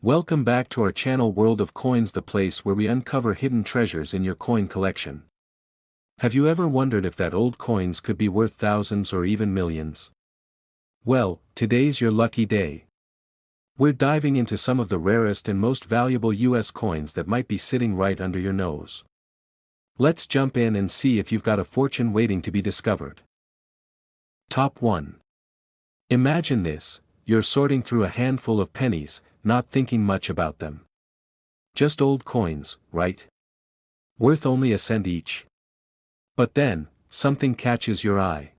Welcome back to our channel World of Coins, the place where we uncover hidden treasures in your coin collection. Have you ever wondered if that old coins could be worth thousands or even millions? Well, today's your lucky day. We're diving into some of the rarest and most valuable US coins that might be sitting right under your nose. Let's jump in and see if you've got a fortune waiting to be discovered. Top 1. Imagine this: you're sorting through a handful of pennies, not thinking much about them. Just old coins, right? Worth only a cent each. But then, something catches your eye.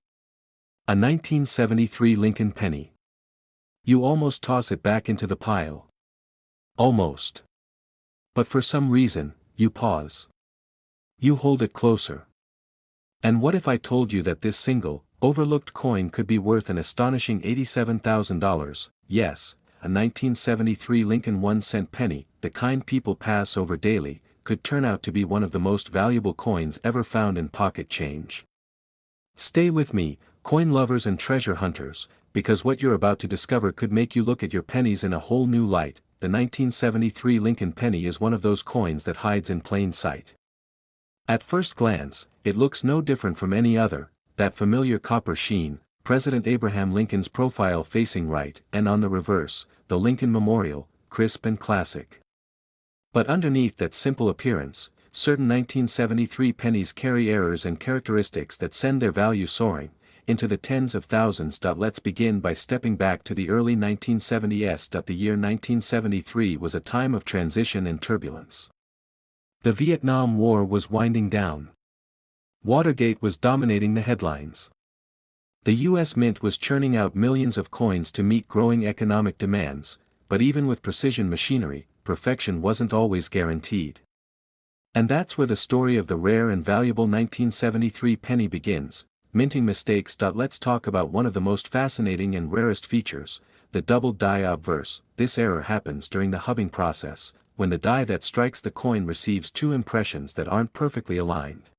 A 1973 Lincoln penny. You almost toss it back into the pile. Almost. But for some reason, you pause. You hold it closer. And what if I told you that this single, overlooked coin could be worth an astonishing $87,000, yes, a 1973 Lincoln 1-cent penny, the kind people pass over daily, could turn out to be one of the most valuable coins ever found in pocket change. Stay with me, coin lovers and treasure hunters, because what you're about to discover could make you look at your pennies in a whole new light. The 1973 Lincoln penny is one of those coins that hides in plain sight. At first glance, it looks no different from any other, that familiar copper sheen, President Abraham Lincoln's profile facing right, and on the reverse, the Lincoln Memorial, crisp and classic. But underneath that simple appearance, certain 1973 pennies carry errors and characteristics that send their value soaring into the tens of thousands. Let's begin by stepping back to the early 1970s. The year 1973 was a time of transition and turbulence. The Vietnam War was winding down. Watergate was dominating the headlines. The U.S. Mint was churning out millions of coins to meet growing economic demands, but even with precision machinery, perfection wasn't always guaranteed. And that's where the story of the rare and valuable 1973 penny begins: minting mistakes. Let's talk about one of the most fascinating and rarest features, the double die obverse. This error happens during the hubbing process, when the die that strikes the coin receives two impressions that aren't perfectly aligned.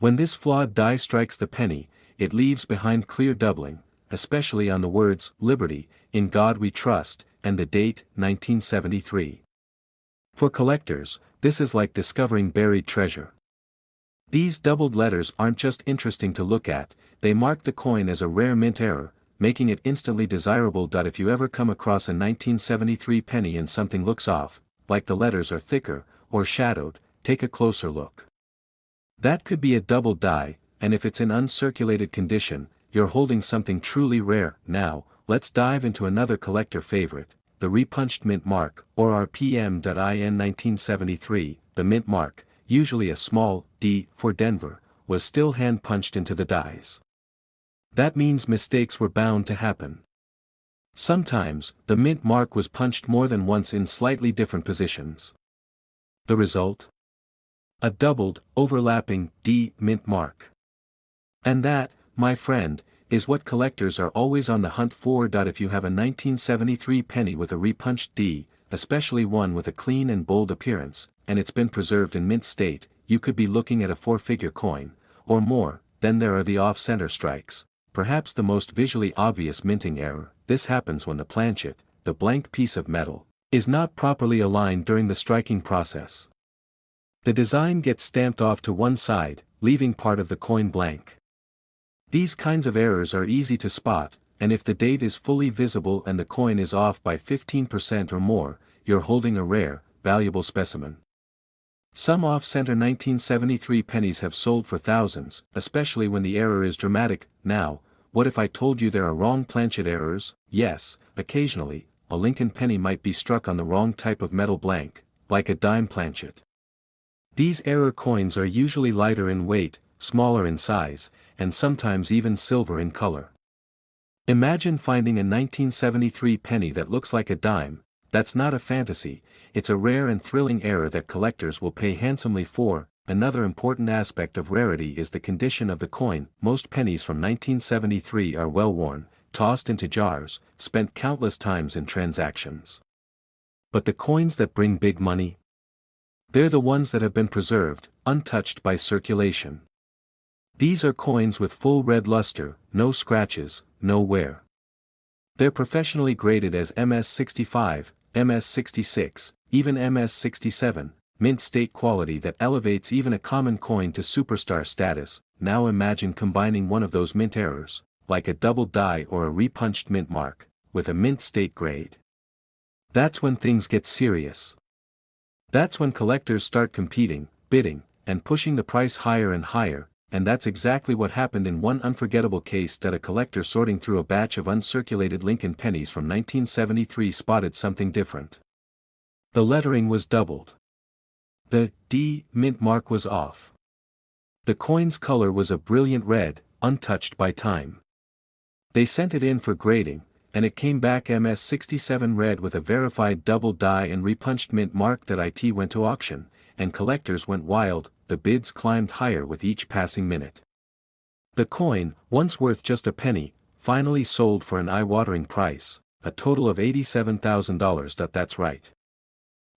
When this flawed die strikes the penny, it leaves behind clear doubling, especially on the words "Liberty, in God We Trust," and the date, 1973. For collectors, this is like discovering buried treasure. These doubled letters aren't just interesting to look at, they mark the coin as a rare mint error, making it instantly desirable. If you ever come across a 1973 penny and something looks off, like the letters are thicker, or shadowed, take a closer look. That could be a double die, and if it's in uncirculated condition, you're holding something truly rare. Now, let's dive into another collector favorite, the repunched mint mark, or RPM. In 1973, the mint mark, usually a small d for Denver, was still hand-punched into the dies. That means mistakes were bound to happen. Sometimes, the mint mark was punched more than once in slightly different positions. The result? A doubled, overlapping D mint mark. And that, my friend, is what collectors are always on the hunt for. If you have a 1973 penny with a repunched D, especially one with a clean and bold appearance, and it's been preserved in mint state, you could be looking at a four-figure coin, or more. Then there are the off-center strikes, perhaps the most visually obvious minting error. This happens when the planchet, the blank piece of metal, is not properly aligned during the striking process. The design gets stamped off to one side, leaving part of the coin blank. These kinds of errors are easy to spot, and if the date is fully visible and the coin is off by 15% or more, you're holding a rare, valuable specimen. Some off-center 1973 pennies have sold for thousands, especially when the error is dramatic. Now, what if I told you there are wrong planchet errors? Yes, occasionally, a Lincoln penny might be struck on the wrong type of metal blank, like a dime planchet. These error coins are usually lighter in weight, smaller in size, and sometimes even silver in color. Imagine finding a 1973 penny that looks like a dime. That's not a fantasy, it's a rare and thrilling error that collectors will pay handsomely for. Another important aspect of rarity is the condition of the coin. Most pennies from 1973 are well worn, tossed into jars, spent countless times in transactions. But the coins that bring big money? They're the ones that have been preserved, untouched by circulation. These are coins with full red luster, no scratches, no wear. They're professionally graded as MS-65, MS-66, even MS-67, mint state quality that elevates even a common coin to superstar status. Now imagine combining one of those mint errors, like a double die or a repunched mint mark, with a mint state grade. That's when things get serious. That's when collectors start competing, bidding, and pushing the price higher and higher, and that's exactly what happened in one unforgettable case that a collector sorting through a batch of uncirculated Lincoln pennies from 1973 spotted something different. The lettering was doubled. The D mint mark was off. The coin's color was a brilliant red, untouched by time. They sent it in for grading, and it came back MS-67 red with a verified double die and repunched mint mark. That it went to auction, and collectors went wild. The bids climbed higher with each passing minute. The coin, once worth just a penny, finally sold for an eye-watering price, a total of $87,000. That's right.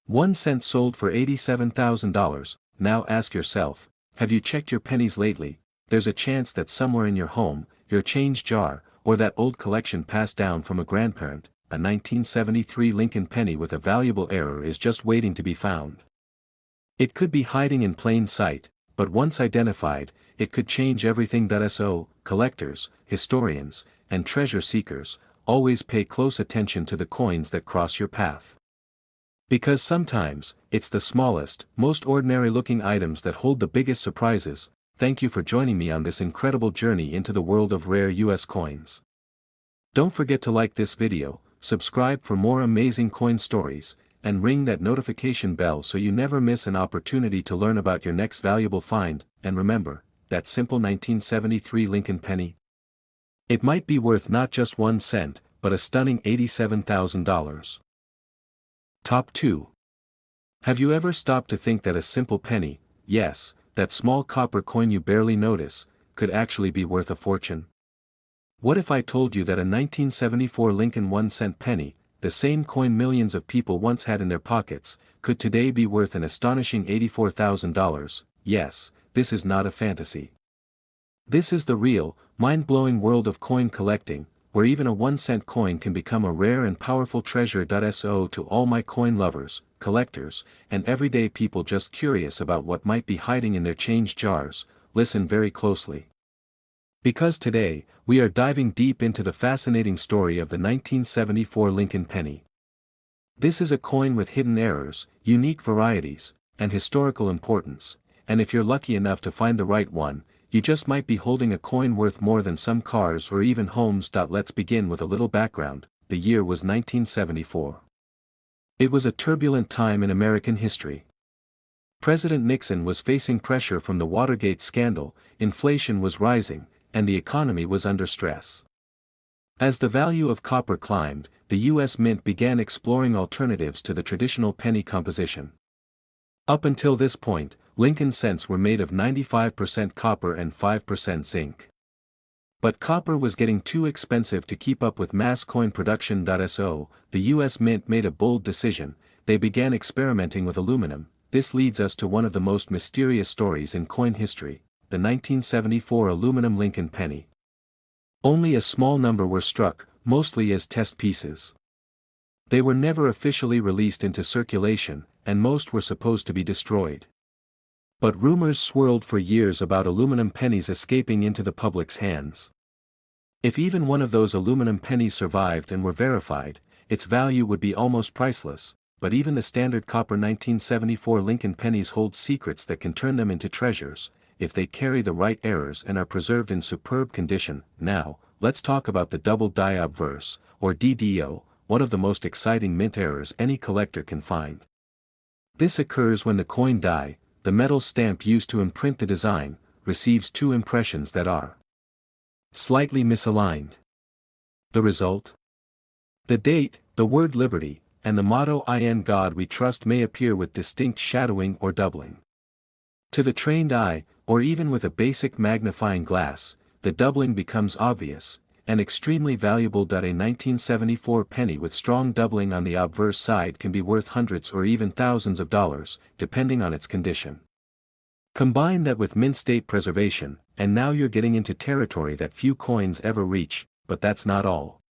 1 cent sold for $87,000. Now ask yourself, have you checked your pennies lately? There's a chance that somewhere in your home, your change jar, or that old collection passed down from a grandparent, a 1973 Lincoln penny with a valuable error is just waiting to be found. It could be hiding in plain sight, but once identified, it could change everything. So, collectors, historians, and treasure seekers, always pay close attention to the coins that cross your path. Because sometimes, it's the smallest, most ordinary-looking items that hold the biggest surprises. Thank you for joining me on this incredible journey into the world of rare US coins. Don't forget to like this video, subscribe for more amazing coin stories, and ring that notification bell so you never miss an opportunity to learn about your next valuable find. And remember, that simple 1973 Lincoln penny? It might be worth not just 1 cent, but a stunning $87,000. Top 2. Have you ever stopped to think that a simple penny, yes, that small copper coin you barely notice, could actually be worth a fortune? What if I told you that a 1974 Lincoln 1-cent penny, the same coin millions of people once had in their pockets, could today be worth an astonishing $84,000? Yes, this is not a fantasy. This is the real, mind-blowing world of coin collecting, where even a 1-cent coin can become a rare and powerful treasure. So to all my coin lovers, collectors, and everyday people just curious about what might be hiding in their change jars, listen very closely. Because today, we are diving deep into the fascinating story of the 1974 Lincoln penny. This is a coin with hidden errors, unique varieties, and historical importance, and if you're lucky enough to find the right one, you just might be holding a coin worth more than some cars or even homes. Let's begin with a little background. The year was 1974. It was a turbulent time in American history. President Nixon was facing pressure from the Watergate scandal, inflation was rising, and the economy was under stress. As the value of copper climbed, the U.S. Mint began exploring alternatives to the traditional penny composition. Up until this point, Lincoln cents were made of 95% copper and 5% zinc. But copper was getting too expensive to keep up with mass coin production. So, the U.S. Mint made a bold decision. They began experimenting with aluminum. This leads us to one of the most mysterious stories in coin history, the 1974 aluminum Lincoln penny. Only a small number were struck, mostly as test pieces. They were never officially released into circulation, and most were supposed to be destroyed. But rumors swirled for years about aluminum pennies escaping into the public's hands. If even one of those aluminum pennies survived and were verified, its value would be almost priceless. But even the standard copper 1974 Lincoln pennies hold secrets that can turn them into treasures, if they carry the right errors and are preserved in superb condition. Now, let's talk about the double die obverse, or DDO, one of the most exciting mint errors any collector can find. This occurs when the coin die, the metal stamp used to imprint the design, receives two impressions that are slightly misaligned. The result? The date, the word liberty, and the motto "In God We Trust" may appear with distinct shadowing or doubling. To the trained eye, or even with a basic magnifying glass, the doubling becomes obvious, and extremely valuable. A 1974 penny with strong doubling on the obverse side can be worth hundreds or even thousands of dollars, depending on its condition. Combine that with mint state preservation, and now you're getting into territory that few coins ever reach. But that's not all.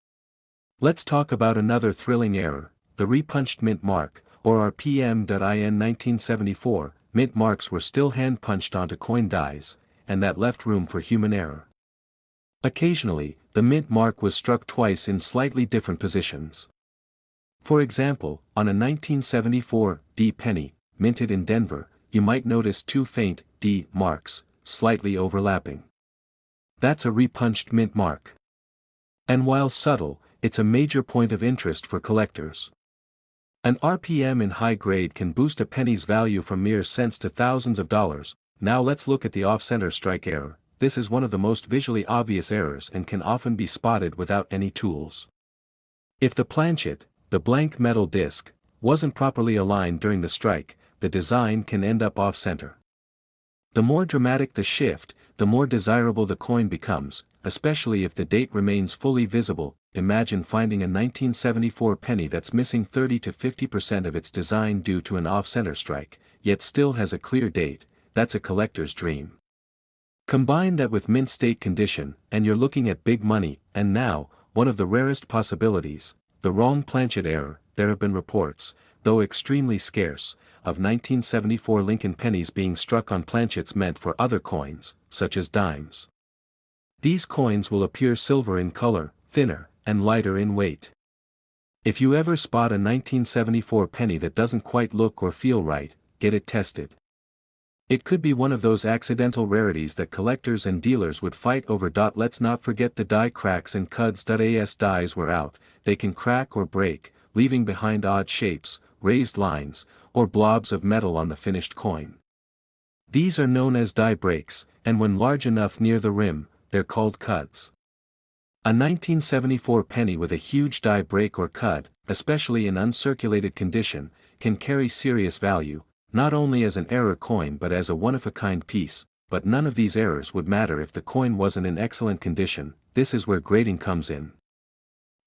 Let's talk about another thrilling error, the repunched mint mark, or RPM.IN 1974, mint marks were still hand-punched onto coin dies, and that left room for human error. Occasionally, the mint mark was struck twice in slightly different positions. For example, on a 1974 D penny, minted in Denver, you might notice two faint D marks, slightly overlapping. That's a repunched mint mark. And while subtle, it's a major point of interest for collectors. An RPM in high grade can boost a penny's value from mere cents to thousands of dollars. Now let's look at the off-center strike error. This is one of the most visually obvious errors and can often be spotted without any tools. If the planchet, the blank metal disc, wasn't properly aligned during the strike, the design can end up off-center. The more dramatic the shift, the more desirable the coin becomes, especially if the date remains fully visible. Imagine finding a 1974 penny that's missing 30 to 50% of its design due to an off-center strike, yet still has a clear date. That's a collector's dream. Combine that with mint state condition, and you're looking at big money. And now, one of the rarest possibilities, the wrong planchet error. There have been reports, though extremely scarce, of 1974 Lincoln pennies being struck on planchets meant for other coins, such as dimes. These coins will appear silver in color, thinner, and lighter in weight. If you ever spot a 1974 penny that doesn't quite look or feel right, get it tested. It could be one of those accidental rarities that collectors and dealers would fight over. Let's not forget the die cracks and cuds. As dies wear out, they can crack or break, leaving behind odd shapes, raised lines, or blobs of metal on the finished coin. These are known as die breaks, and when large enough near the rim, they're called cuds. A 1974 penny with a huge die break or cud, especially in uncirculated condition, can carry serious value, not only as an error coin but as a one-of-a-kind piece. But none of these errors would matter if the coin wasn't in excellent condition. This is where grading comes in.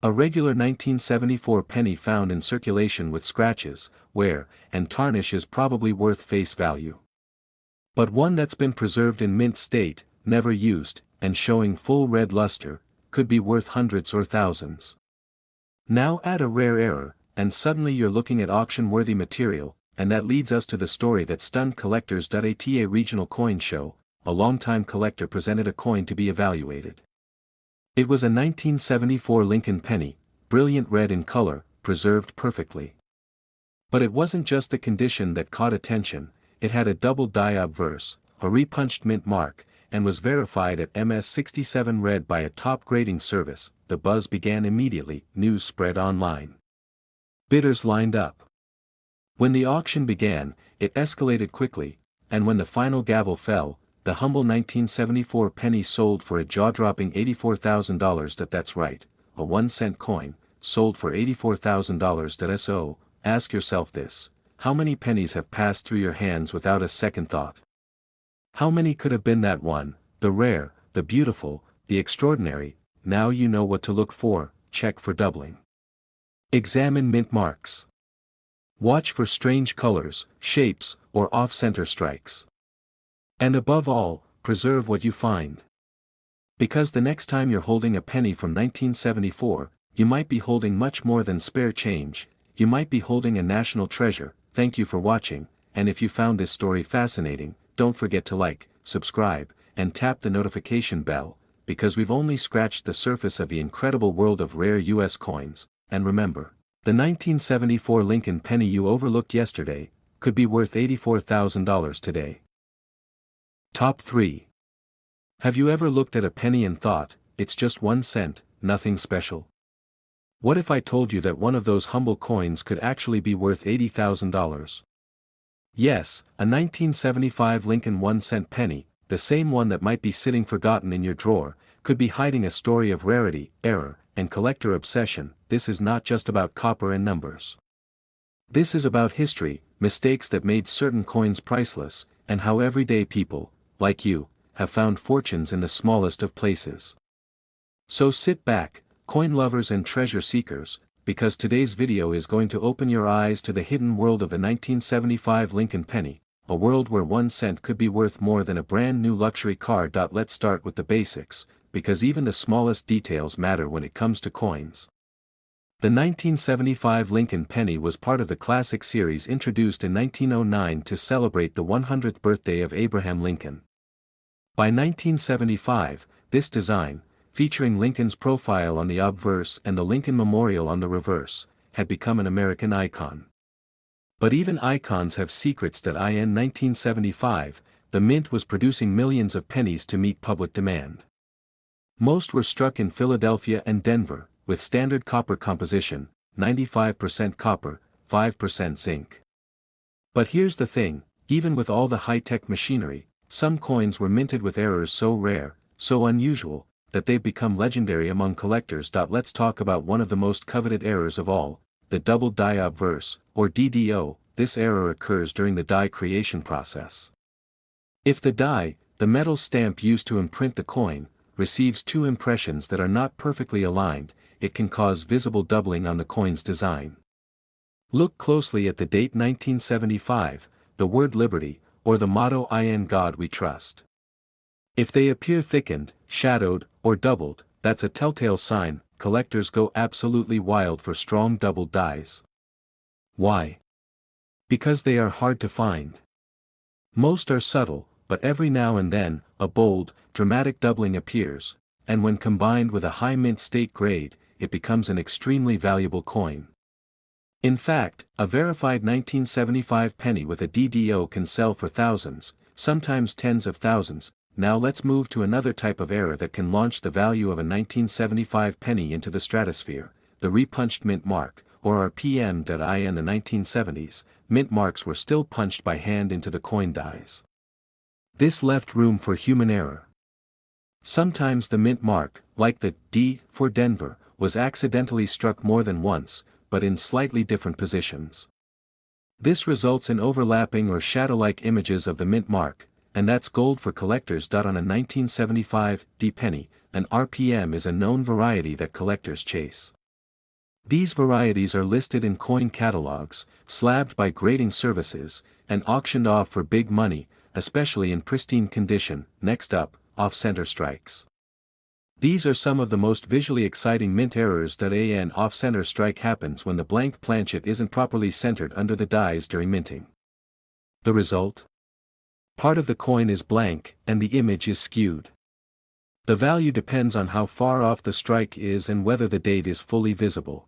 A regular 1974 penny found in circulation with scratches, wear, and tarnish is probably worth face value. But one that's been preserved in mint state, never used, and showing full red luster, could be worth hundreds or thousands. Now add a rare error, and suddenly you're looking at auction-worthy material, and that leads us to the story that stunned collectors. At a regional coin show, a longtime collector presented a coin to be evaluated. It was a 1974 Lincoln penny, brilliant red in color, preserved perfectly. But it wasn't just the condition that caught attention. It had a double die obverse, a repunched mint mark, and was verified at MS67 red by a top grading service. The buzz began immediately. News spread online. Bidders lined up. When the auction began, it escalated quickly, and when the final gavel fell, the humble 1974 penny sold for a jaw-dropping $84,000. That's right, a 1-cent coin, sold for $84,000. So, ask yourself this: how many pennies have passed through your hands without a second thought? How many could have been that one, the rare, the beautiful, the extraordinary? Now you know what to look for. Check for doubling. Examine mint marks. Watch for strange colors, shapes, or off-center strikes. And above all, preserve what you find. Because the next time you're holding a penny from 1974, you might be holding much more than spare change. You might be holding a national treasure. Thank you for watching, and if you found this story fascinating, don't forget to like, subscribe, and tap the notification bell, because we've only scratched the surface of the incredible world of rare US coins. And remember, the 1974 Lincoln penny you overlooked yesterday could be worth $84,000 today. Top 3. Have you ever looked at a penny and thought, it's just 1 cent, nothing special? What if I told you that one of those humble coins could actually be worth $80,000? Yes, a 1975 Lincoln 1-cent penny, the same one that might be sitting forgotten in your drawer, could be hiding a story of rarity, error, and collector obsession. This is not just about copper and numbers. This is about history, mistakes that made certain coins priceless, and how everyday people, like you, have found fortunes in the smallest of places. So sit back, coin lovers and treasure seekers, because today's video is going to open your eyes to the hidden world of the 1975 Lincoln penny, a world where 1 cent could be worth more than a brand new luxury car. Let's start with the basics, because even the smallest details matter when it comes to coins. The 1975 Lincoln penny was part of the classic series introduced in 1909 to celebrate the 100th birthday of Abraham Lincoln. By 1975, this design, featuring Lincoln's profile on the obverse and the Lincoln Memorial on the reverse, had become an American icon. But even icons have secrets. In 1975, the mint was producing millions of pennies to meet public demand. Most were struck in Philadelphia and Denver, with standard copper composition, 95% copper, 5% zinc. But here's the thing, even with all the high-tech machinery, some coins were minted with errors so rare, so unusual, that they've become legendary among collectors. Let's talk about one of the most coveted errors of all, the double die obverse, or DDO. This error occurs during the die creation process. If the die, the metal stamp used to imprint the coin, receives two impressions that are not perfectly aligned, it can cause visible doubling on the coin's design. Look closely at the date 1975, the word liberty, or the motto "In God We Trust." If they appear thickened, shadowed, or doubled, that's a telltale sign. Collectors go absolutely wild for strong doubled dies. Why? Because they are hard to find. Most are subtle, but every now and then, a bold, dramatic doubling appears, and when combined with a high mint state grade, it becomes an extremely valuable coin. In fact, a verified 1975 penny with a DDO can sell for thousands, sometimes tens of thousands. Now let's move to another type of error that can launch the value of a 1975 penny into the stratosphere, the repunched mint mark, or RPM. In the 1970s, mint marks were still punched by hand into the coin dies. This left room for human error. Sometimes the mint mark, like the D for Denver, was accidentally struck more than once, but in slightly different positions. This results in overlapping or shadow-like images of the mint mark, and that's gold for collectors. On a 1975 D penny, an RPM is a known variety that collectors chase. These varieties are listed in coin catalogs, slabbed by grading services, and auctioned off for big money, especially in pristine condition. Next up, off-center strikes. These are some of the most visually exciting mint errors. An off-center strike happens when the blank planchet isn't properly centered under the dies during minting. The result? Part of the coin is blank, and the image is skewed. The value depends on how far off the strike is and whether the date is fully visible.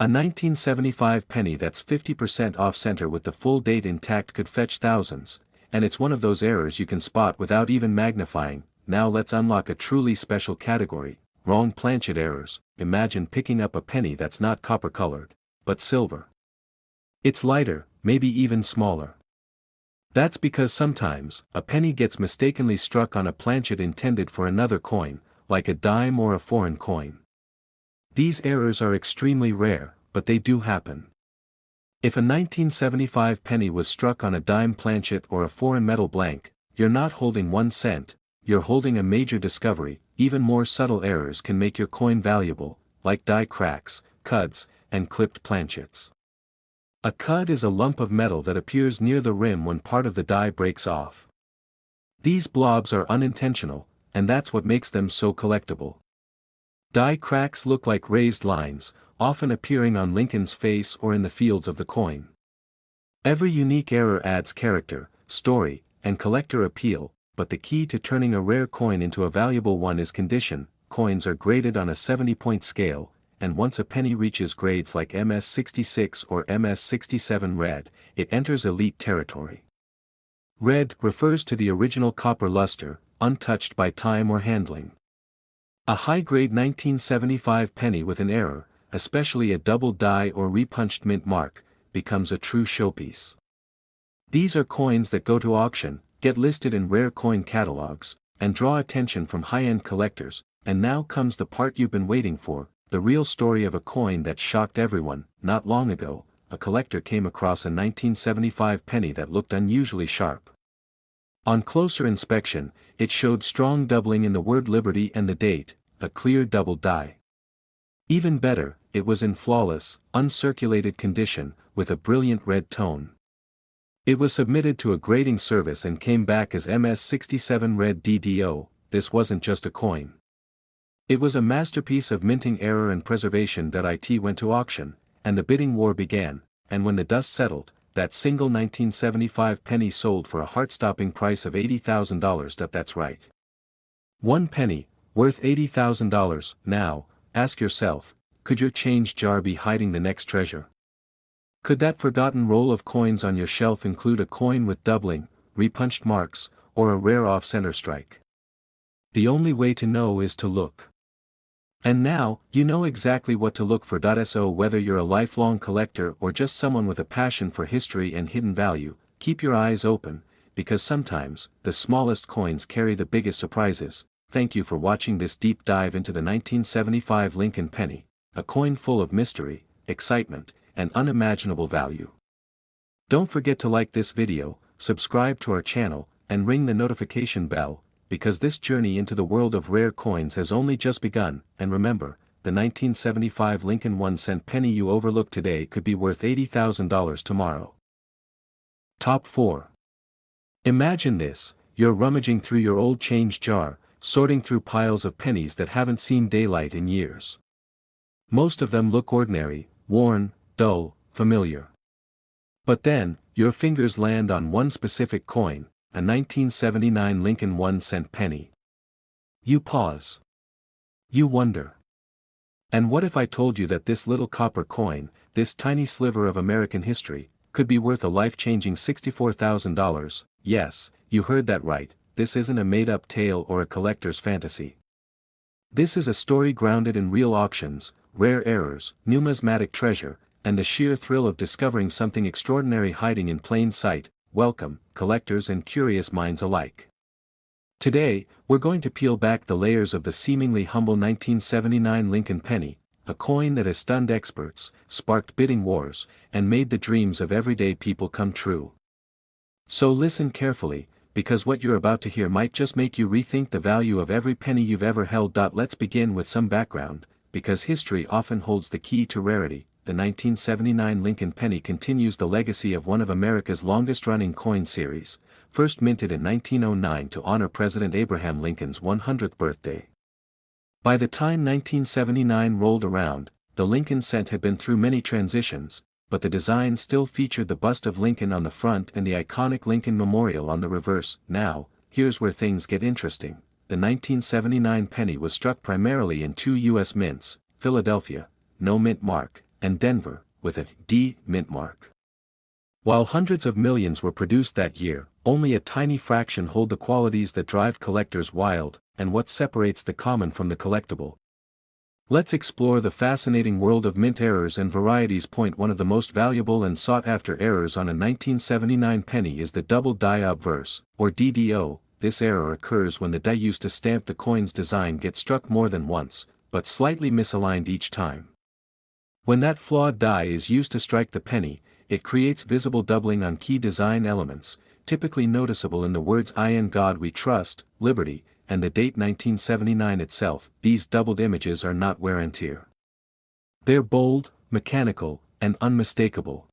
A 1975 penny that's 50% off-center with the full date intact could fetch thousands, and it's one of those errors you can spot without even magnifying. Now let's unlock a truly special category, wrong planchet errors. Imagine picking up a penny that's not copper-colored, but silver. It's lighter, maybe even smaller. That's because sometimes, a penny gets mistakenly struck on a planchet intended for another coin, like a dime or a foreign coin. These errors are extremely rare, but they do happen. If a 1975 penny was struck on a dime planchet or a foreign metal blank, you're not holding 1 cent, you're holding a major discovery. Even more subtle errors can make your coin valuable, like die cracks, cuds, and clipped planchets. A cud is a lump of metal that appears near the rim when part of the die breaks off. These blobs are unintentional, and that's what makes them so collectible. Die cracks look like raised lines, often appearing on Lincoln's face or in the fields of the coin. Every unique error adds character, story, and collector appeal, but the key to turning a rare coin into a valuable one is condition. Coins are graded on a 70-point scale, and once a penny reaches grades like MS66 or MS67 red, it enters elite territory. Red refers to the original copper luster, untouched by time or handling. A high-grade 1975 penny with an error, especially a double die or repunched mint mark, becomes a true showpiece. These are coins that go to auction, get listed in rare coin catalogs, and draw attention from high-end collectors. And now comes the part you've been waiting for, the real story of a coin that shocked everyone. Not long ago, a collector came across a 1975 penny that looked unusually sharp. On closer inspection, it showed strong doubling in the word liberty and the date, a clear double die. Even better, it was in flawless, uncirculated condition, with a brilliant red tone. It was submitted to a grading service and came back as MS67 red DDO. This wasn't just a coin. It was a masterpiece of minting error and preservation that it went to auction, and the bidding war began, and when the dust settled, that single 1975 penny sold for a heart-stopping price of $80,000. That's right. One penny, worth $80,000. Now, ask yourself, could your change jar be hiding the next treasure? Could that forgotten roll of coins on your shelf include a coin with doubling, repunched marks, or a rare off-center strike? The only way to know is to look. And now, you know exactly what to look for. So whether you're a lifelong collector or just someone with a passion for history and hidden value, keep your eyes open, because sometimes, the smallest coins carry the biggest surprises. Thank you for watching this deep dive into the 1975 Lincoln penny, a coin full of mystery, excitement, and unimaginable value. Don't forget to like this video, subscribe to our channel, and ring the notification bell, because this journey into the world of rare coins has only just begun. And remember, the 1975 Lincoln 1-cent penny you overlooked today could be worth $80,000 tomorrow. Top 4. Imagine this: you're rummaging through your old change jar, sorting through piles of pennies that haven't seen daylight in years. Most of them look ordinary, worn, dull, familiar. But then, your fingers land on one specific coin, a 1979 Lincoln 1-cent penny. You pause. You wonder. And what if I told you that this little copper coin, this tiny sliver of American history, could be worth a life-changing $64,000? Yes, you heard that right, this isn't a made-up tale or a collector's fantasy. This is a story grounded in real auctions, rare errors, numismatic treasure, and the sheer thrill of discovering something extraordinary hiding in plain sight. Welcome, collectors and curious minds alike. Today, we're going to peel back the layers of the seemingly humble 1979 Lincoln penny, a coin that has stunned experts, sparked bidding wars, and made the dreams of everyday people come true. So listen carefully, because what you're about to hear might just make you rethink the value of every penny you've ever held. Let's begin with some background, because history often holds the key to rarity. The 1979 Lincoln penny continues the legacy of one of America's longest-running coin series, first minted in 1909 to honor President Abraham Lincoln's 100th birthday. By the time 1979 rolled around, the Lincoln cent had been through many transitions, but the design still featured the bust of Lincoln on the front and the iconic Lincoln Memorial on the reverse. Now, here's where things get interesting. The 1979 penny was struck primarily in two U.S. mints, Philadelphia, no mint mark, and Denver, with a D mint mark. While hundreds of millions were produced that year, only a tiny fraction hold the qualities that drive collectors wild, and what separates the common from the collectible. Let's explore the fascinating world of mint errors and varieties. One of the most valuable and sought-after errors on a 1979 penny is the double die obverse, or DDO. This error occurs when the die used to stamp the coin's design gets struck more than once, but slightly misaligned each time. When that flawed die is used to strike the penny, it creates visible doubling on key design elements, typically noticeable in the words "In God We Trust," "Liberty," and the date 1979 itself. These doubled images are not wear and tear. They're bold, mechanical, and unmistakable.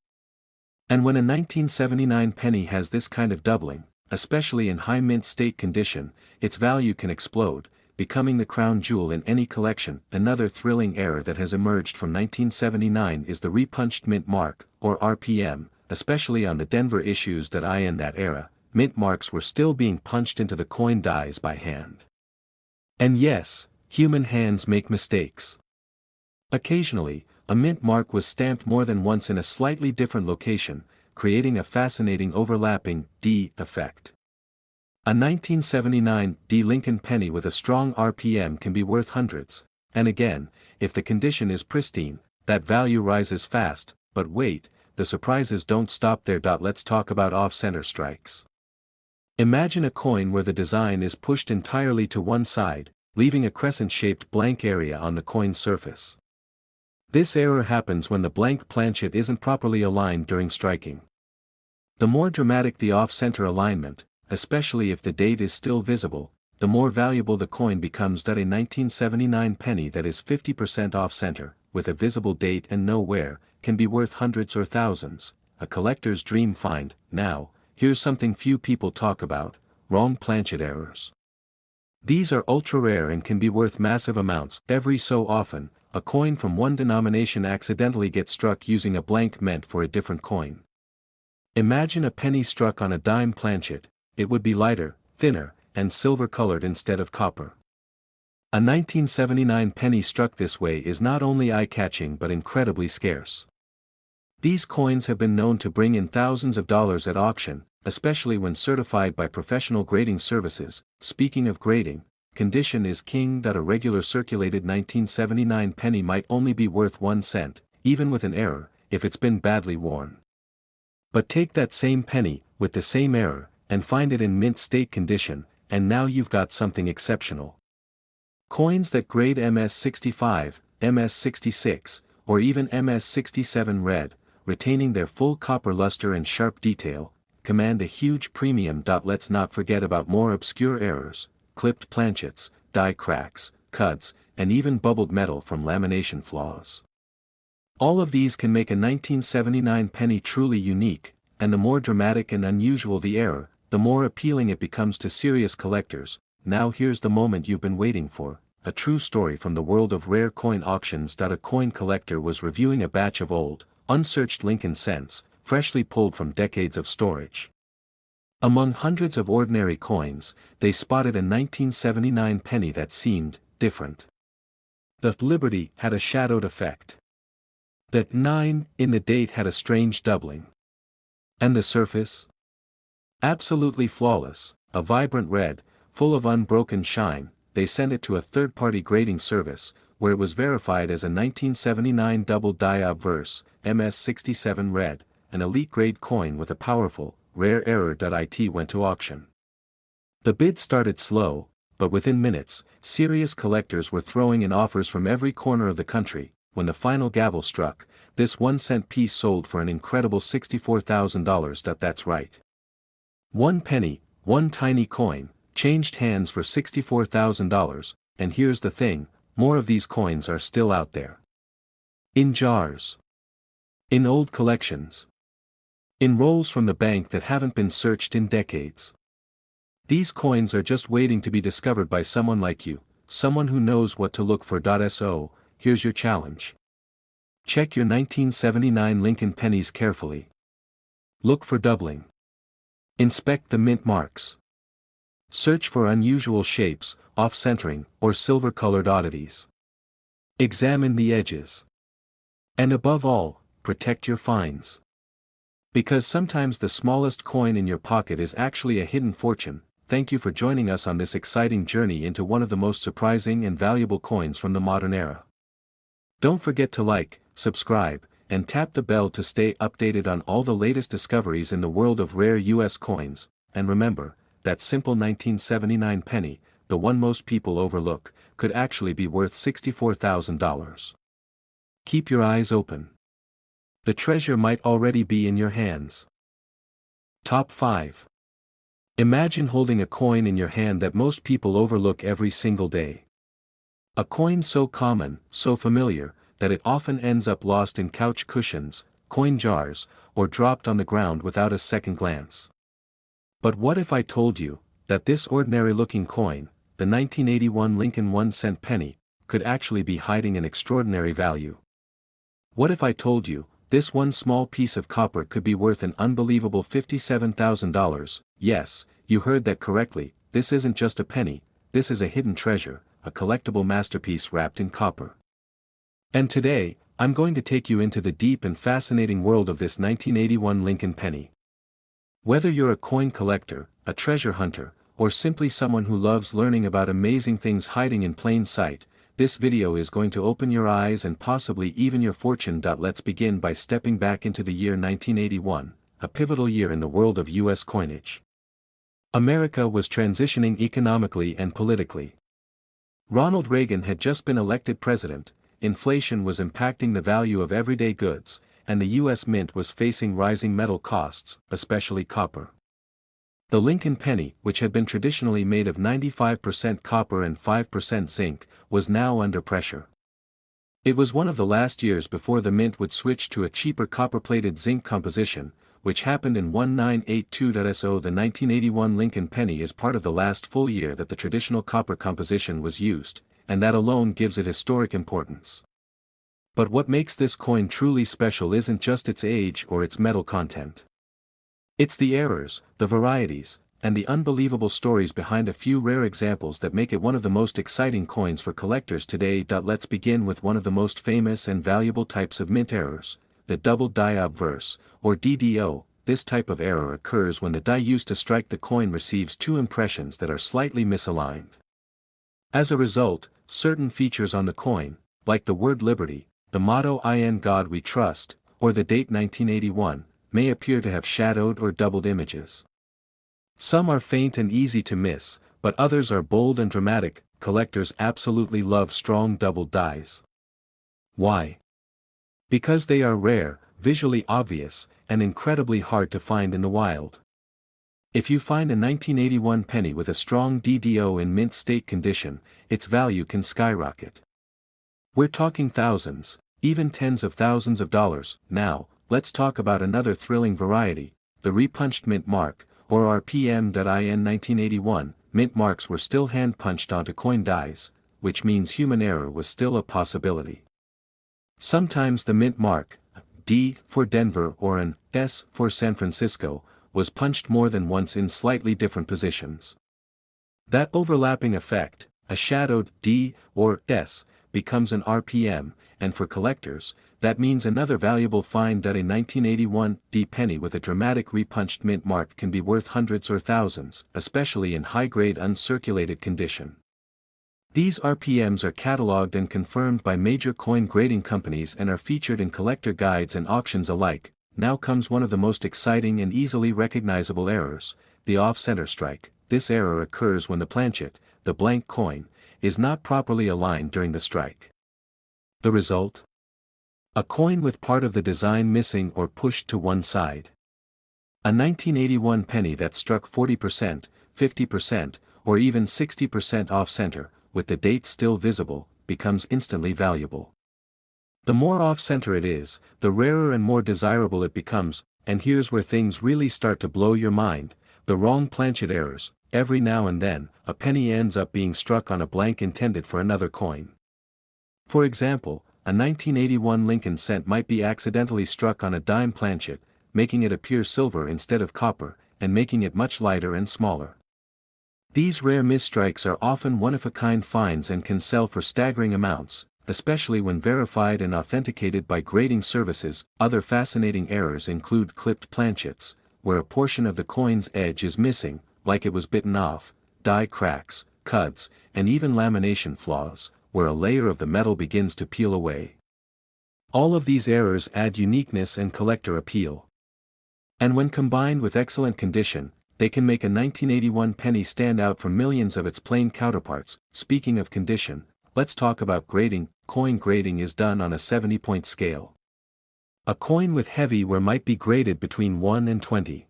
And when a 1979 penny has this kind of doubling, especially in high mint state condition, its value can explode, becoming the crown jewel in any collection. Another thrilling error that has emerged from 1979 is the repunched mint mark, or RPM, especially on the Denver issues. In that era, mint marks were still being punched into the coin dies by hand. And yes, human hands make mistakes. Occasionally, a mint mark was stamped more than once in a slightly different location, creating a fascinating overlapping D effect. A 1979 D Lincoln penny with a strong RPM can be worth hundreds, and again, if the condition is pristine, that value rises fast. But wait, the surprises don't stop there. Let's talk about off-center strikes. Imagine a coin where the design is pushed entirely to one side, leaving a crescent-shaped blank area on the coin's surface. This error happens when the blank planchet isn't properly aligned during striking. The more dramatic the off-center alignment, especially if the date is still visible, the more valuable the coin becomes. A 1979 penny that is 50% off-center, with a visible date and no wear, can be worth hundreds or thousands, a collector's dream find. Now, here's something few people talk about: wrong planchet errors. These are ultra-rare and can be worth massive amounts. Every so often, a coin from one denomination accidentally gets struck using a blank meant for a different coin. Imagine a penny struck on a dime planchet. It would be lighter, thinner, and silver-colored instead of copper. A 1979 penny struck this way is not only eye-catching but incredibly scarce. These coins have been known to bring in thousands of dollars at auction, especially when certified by professional grading services. Speaking of grading, condition is king. A regular circulated 1979 penny might only be worth 1 cent, even with an error, if it's been badly worn. But take that same penny, with the same error, and find it in mint state condition, and now you've got something exceptional. Coins that grade MS65, MS66, or even MS67 red, retaining their full copper luster and sharp detail, command a huge premium. Let's not forget about more obscure errors, clipped planchets, die cracks, cuts, and even bubbled metal from lamination flaws. All of these can make a 1979 penny truly unique, and the more dramatic and unusual the error, the more appealing it becomes to serious collectors. Now here's the moment you've been waiting for, a true story from the world of rare coin auctions. A coin collector was reviewing a batch of old, unsearched Lincoln cents, freshly pulled from decades of storage. Among hundreds of ordinary coins, they spotted a 1979 penny that seemed different. The Liberty had a shadowed effect. That 9 in the date had a strange doubling. And the surface? Absolutely flawless, a vibrant red, full of unbroken shine. They sent it to a third-party grading service, where it was verified as a 1979 double die obverse, MS67 red, an elite-grade coin with a powerful, rare error. It went to auction. The bid started slow, but within minutes, serious collectors were throwing in offers from every corner of the country. When the final gavel struck, this 1-cent piece sold for an incredible $64,000. That's right. 1 penny, one tiny coin, changed hands for $64,000, and here's the thing, more of these coins are still out there. In jars. In old collections. In rolls from the bank that haven't been searched in decades. These coins are just waiting to be discovered by someone like you, someone who knows what to look for. So, here's your challenge. Check your 1979 Lincoln pennies carefully. Look for doubling. Inspect the mint marks. Search for unusual shapes, off-centering, or silver-colored oddities. Examine the edges. And above all, protect your finds. Because sometimes the smallest coin in your pocket is actually a hidden fortune. Thank you for joining us on this exciting journey into one of the most surprising and valuable coins from the modern era. Don't forget to like, subscribe, and tap the bell to stay updated on all the latest discoveries in the world of rare US coins. And remember, that simple 1979 penny, the one most people overlook, could actually be worth $64,000. Keep your eyes open. The treasure might already be in your hands. Top 5. Imagine holding a coin in your hand that most people overlook every single day. A coin so common, so familiar, that it often ends up lost in couch cushions, coin jars, or dropped on the ground without a second glance. But what if I told you that this ordinary-looking coin, the 1981 Lincoln 1-cent penny, could actually be hiding an extraordinary value? What if I told you this one small piece of copper could be worth an unbelievable $57,000? Yes, you heard that correctly. This isn't just a penny, this is a hidden treasure, a collectible masterpiece wrapped in copper. And today, I'm going to take you into the deep and fascinating world of this 1981 Lincoln penny. Whether you're a coin collector, a treasure hunter, or simply someone who loves learning about amazing things hiding in plain sight, this video is going to open your eyes and possibly even your fortune. Let's begin by stepping back into the year 1981, a pivotal year in the world of US coinage. America was transitioning economically and politically. Ronald Reagan had just been elected president, inflation was impacting the value of everyday goods, and the US Mint was facing rising metal costs, especially copper. The Lincoln penny, which had been traditionally made of 95% copper and 5% zinc, was now under pressure. It was one of the last years before the mint would switch to a cheaper copper-plated zinc composition, which happened in 1982. The 1981 Lincoln penny is part of the last full year that the traditional copper composition was used, and that alone gives it historic importance. But what makes this coin truly special isn't just its age or its metal content. It's the errors, the varieties, and the unbelievable stories behind a few rare examples that make it one of the most exciting coins for collectors today. Let's begin with one of the most famous and valuable types of mint errors, the double die obverse, or DDO. This type of error occurs when the die used to strike the coin receives two impressions that are slightly misaligned. As a result, certain features on the coin, like the word liberty, the motto "In God We Trust," or the date 1981, may appear to have shadowed or doubled images. Some are faint and easy to miss, but others are bold and dramatic. Collectors absolutely love strong doubled dies. Why? Because they are rare, visually obvious, and incredibly hard to find in the wild. If you find a 1981 penny with a strong DDO in mint state condition, its value can skyrocket. We're talking thousands, even tens of thousands of dollars. Now, let's talk about another thrilling variety, the repunched mint mark, or RPM. In 1981, mint marks were still hand-punched onto coin dies, which means human error was still a possibility. Sometimes the mint mark, D for Denver or an S for San Francisco, was punched more than once in slightly different positions. That overlapping effect, a shadowed D or S, becomes an RPM, and for collectors, that means another valuable find. A 1981 D penny with a dramatic repunched mint mark can be worth hundreds or thousands, especially in high-grade uncirculated condition. These RPMs are catalogued and confirmed by major coin grading companies and are featured in collector guides and auctions alike. Now comes one of the most exciting and easily recognizable errors, the off-center strike. This error occurs when the planchet, the blank coin, is not properly aligned during the strike. The result? A coin with part of the design missing or pushed to one side. A 1981 penny that struck 40%, 50%, or even 60% off-center, with the date still visible, becomes instantly valuable. The more off-center it is, the rarer and more desirable it becomes, and here's where things really start to blow your mind, the wrong planchet errors. Every now and then, a penny ends up being struck on a blank intended for another coin. For example, a 1981 Lincoln cent might be accidentally struck on a dime planchet, making it appear silver instead of copper, and making it much lighter and smaller. These rare misstrikes are often one-of-a-kind finds and can sell for staggering amounts, especially when verified and authenticated by grading services. Other fascinating errors include clipped planchets, where a portion of the coin's edge is missing, like it was bitten off, die cracks, cuts, and even lamination flaws, where a layer of the metal begins to peel away. All of these errors add uniqueness and collector appeal. And when combined with excellent condition, they can make a 1981 penny stand out from millions of its plain counterparts. Speaking of condition, let's talk about grading. Coin grading is done on a 70-point scale. A coin with heavy wear might be graded between 1 and 20.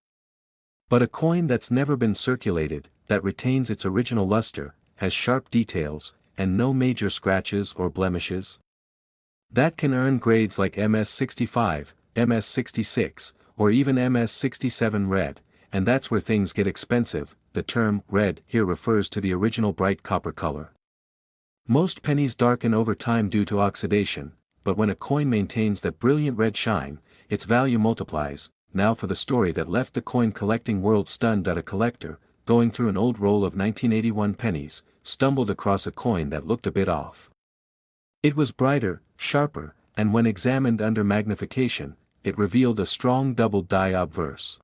But a coin that's never been circulated, that retains its original luster, has sharp details, and no major scratches or blemishes, that can earn grades like MS65, MS66, or even MS67 red, and that's where things get expensive. The term red here refers to the original bright copper color. Most pennies darken over time due to oxidation, but when a coin maintains that brilliant red shine, its value multiplies. Now for the story that left the coin collecting world stunned. A collector, going through an old roll of 1981 pennies, stumbled across a coin that looked a bit off. It was brighter, sharper, and when examined under magnification, it revealed a strong double die obverse.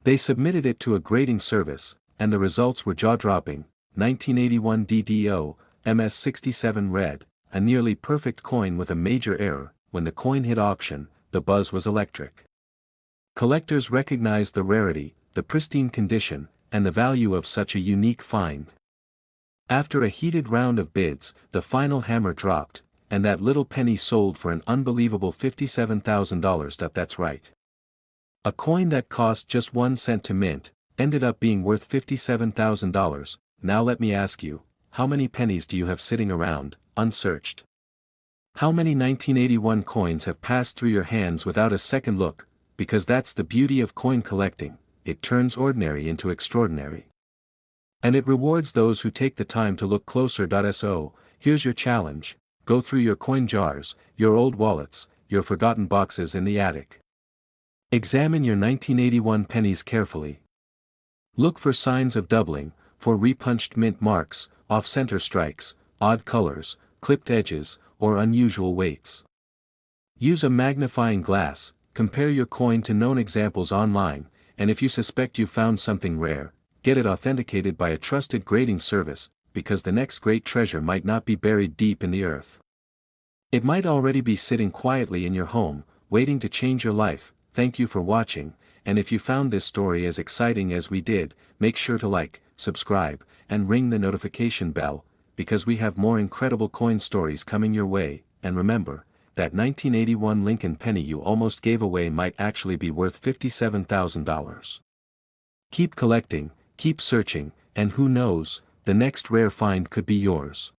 They submitted it to a grading service, and the results were jaw-dropping. 1981 DDO, MS67 red, a nearly perfect coin with a major error. When the coin hit auction, the buzz was electric. Collectors recognized the rarity, the pristine condition, and the value of such a unique find. After a heated round of bids, the final hammer dropped, and that little penny sold for an unbelievable $57,000. That's right. A coin that cost just 1 cent to mint, ended up being worth $57,000. Now let me ask you, how many pennies do you have sitting around, unsearched? How many 1981 coins have passed through your hands without a second look? because that's the beauty of coin collecting, it turns ordinary into extraordinary. And it rewards those who take the time to look closer. So, here's your challenge: go through your coin jars, your old wallets, your forgotten boxes in the attic. Examine your 1981 pennies carefully. Look for signs of doubling, for repunched mint marks, off-center strikes, odd colors, clipped edges, or unusual weights. Use a magnifying glass, compare your coin to known examples online, and if you suspect you found something rare, get it authenticated by a trusted grading service, because the next great treasure might not be buried deep in the earth. It might already be sitting quietly in your home, waiting to change your life. Thank you for watching, and if you found this story as exciting as we did, make sure to like, subscribe, and ring the notification bell, because we have more incredible coin stories coming your way. And remember, that 1981 Lincoln penny you almost gave away might actually be worth $57,000. Keep collecting, keep searching, and who knows, the next rare find could be yours.